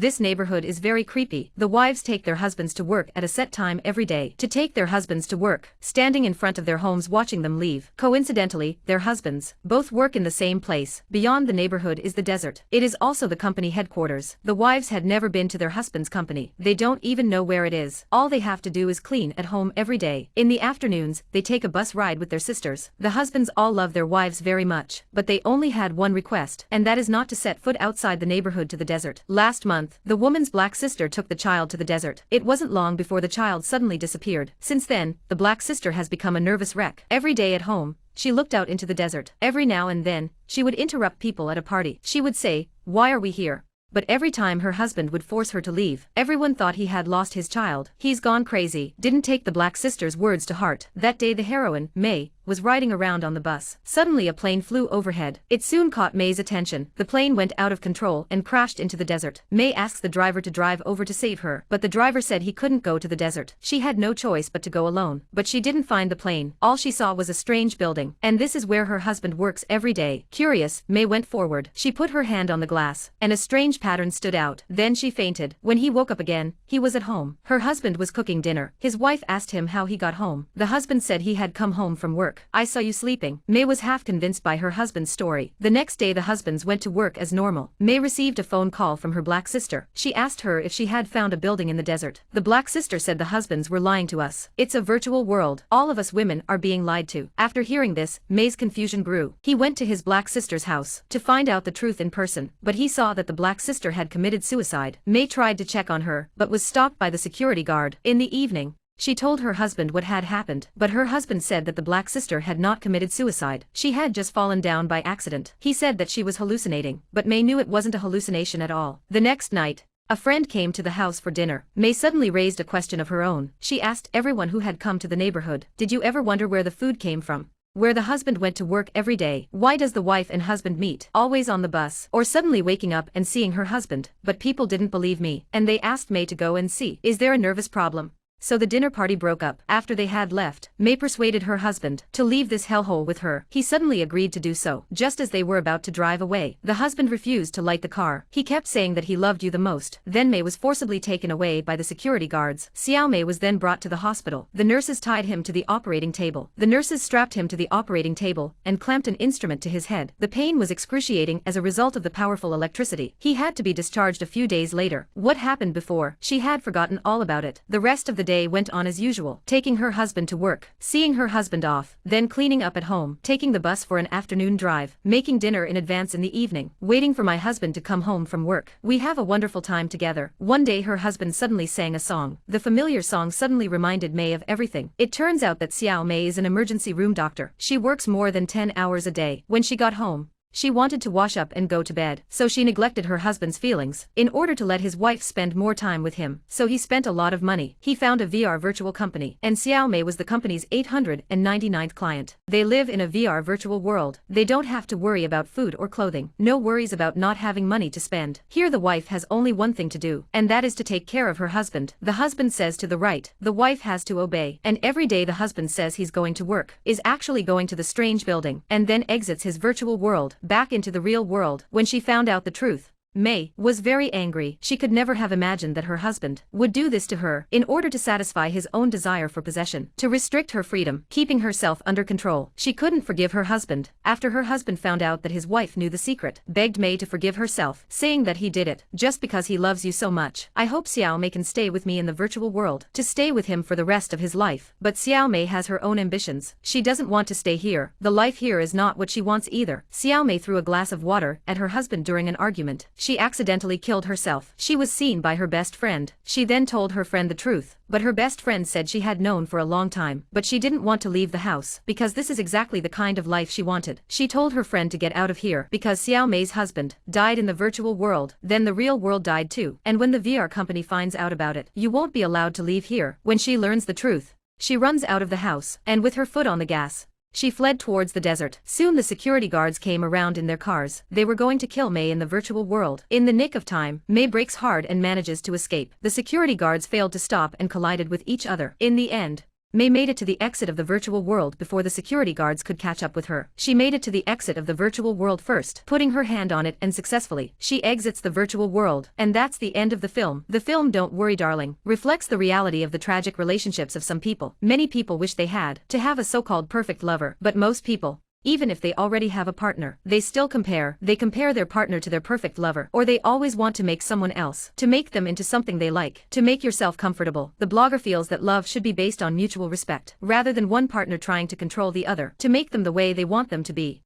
This neighborhood is very creepy. The wives take their husbands to work at a set time every day. To take their husbands to work, standing in front of their homes watching them leave. Coincidentally, their husbands both work in the same place. Beyond the neighborhood is the desert. It is also the company headquarters. The wives had never been to their husband's company. They don't even know where it is. All they have to do is clean at home every day. In the afternoons, they take a bus ride with their sisters. The husbands all love their wives very much, but they only had one request, and that is not to set foot outside the neighborhood to the desert. Last month, the woman's black sister took the child to the desert. It wasn't long before the child suddenly disappeared. Since then, the black sister has become a nervous wreck. Every day at home, she looked out into the desert. Every now and then, she would interrupt people at a party. She would say, "Why are we here?" But every time her husband would force her to leave, everyone thought he had lost his child. "He's gone crazy." Didn't take the black sister's words to heart. That day the heroine, May, was riding around on the bus. Suddenly a plane flew overhead. It soon caught May's attention. The plane went out of control and crashed into the desert. May asked the driver to drive over to save her, but the driver said he couldn't go to the desert. She had no choice but to go alone. But she didn't find the plane. All she saw was a strange building, and this is where her husband works every day. Curious, May went forward. She put her hand on the glass, and a strange pattern stood out. Then she fainted. When he woke up again, he was at home. Her husband was cooking dinner. His wife asked him how he got home. The husband said he had come home from work. "I saw you sleeping." May was half convinced by her husband's story. The next day the husbands went to work as normal. May received a phone call from her black sister. She asked her if she had found a building in the desert. The black sister said the husbands were lying to us. It's a virtual world. All of us women are being lied to. After hearing this, May's confusion grew. He went to his black sister's house to find out the truth in person, but he saw that the black sister had committed suicide. May tried to check on her, but was stopped by the security guard. In the evening, she told her husband what had happened, but her husband said that the black sister had not committed suicide. She had just fallen down by accident. He said that she was hallucinating, but May knew it wasn't a hallucination at all. The next night, a friend came to the house for dinner. May suddenly raised a question of her own. She asked everyone who had come to the neighborhood, "Did you ever wonder where the food came from? Where the husband went to work every day? Why does the wife and husband meet always on the bus, or suddenly waking up and seeing her husband?" But people didn't believe me, and they asked May to go and see. "Is there a nervous problem?" So the dinner party broke up. After they had left, May persuaded her husband to leave this hellhole with her. He suddenly agreed to do so. Just as they were about to drive away, the husband refused to light the car. He kept saying that he loved you the most. Then May was forcibly taken away by the security guards. Xiao Mei was then brought to the hospital. The nurses tied him to the operating table. The nurses strapped him to the operating table and clamped an instrument to his head. The pain was excruciating as a result of the powerful electricity. He had to be discharged a few days later. What happened before? She had forgotten all about it. The rest of the day went on as usual, taking her husband to work, seeing her husband off, then cleaning up at home, taking the bus for an afternoon drive, making dinner in advance in the evening, waiting for my husband to come home from work. We have a wonderful time together. One day her husband suddenly sang a song. The familiar song suddenly reminded May of everything. It turns out that Xiao Mei is an emergency room doctor. She works more than 10 hours a day. When she got home, she wanted to wash up and go to bed, so she neglected her husband's feelings in order to let his wife spend more time with him. So he spent a lot of money. He found a VR virtual company, and Xiao Mei was the company's 899th client. They live in a VR virtual world. They don't have to worry about food or clothing. No worries about not having money to spend. Here the wife has only one thing to do, and that is to take care of her husband. The husband says to the right, the wife has to obey. And every day the husband says he's going to work, is actually going to the strange building, and then exits his virtual world back into the real world. When she found out the truth, May was very angry. She could never have imagined that her husband would do this to her in order to satisfy his own desire for possession, to restrict her freedom, keeping herself under control. She couldn't forgive her husband. After her husband found out that his wife knew the secret, begged May to forgive herself, saying that he did it just because he loves you so much. "I hope Xiao Mei can stay with me in the virtual world, to stay with him for the rest of his life." But Xiao Mei has her own ambitions. She doesn't want to stay here. The life here is not what she wants either. Xiao Mei threw a glass of water at her husband during an argument. She accidentally killed herself. She was seen by her best friend. She then told her friend the truth, but her best friend said she had known for a long time, but she didn't want to leave the house because this is exactly the kind of life she wanted. She told her friend to get out of here because Xiao Mei's husband died in the virtual world, then the real world died too, and when the VR company finds out about it, you won't be allowed to leave here. When she learns the truth, she runs out of the house, and with her foot on the gas, she fled towards the desert. Soon the security guards came around in their cars. They were going to kill May in the virtual world. In the nick of time, May brakes hard and manages to escape. The security guards failed to stop and collided with each other. In the end, May made it to the exit of the virtual world before the security guards could catch up with her. She made it to the exit of the virtual world first, putting her hand on it, and successfully, she exits the virtual world. And that's the end of the film. The film Don't Worry Darling reflects the reality of the tragic relationships of some people. Many people wish they had to have a so-called perfect lover, but most people, even if they already have a partner, they still compare. They compare their partner to their perfect lover, or they always want to make someone else, to make them into something they like, to make yourself comfortable. The blogger feels that love should be based on mutual respect, rather than one partner trying to control the other, to make them the way they want them to be.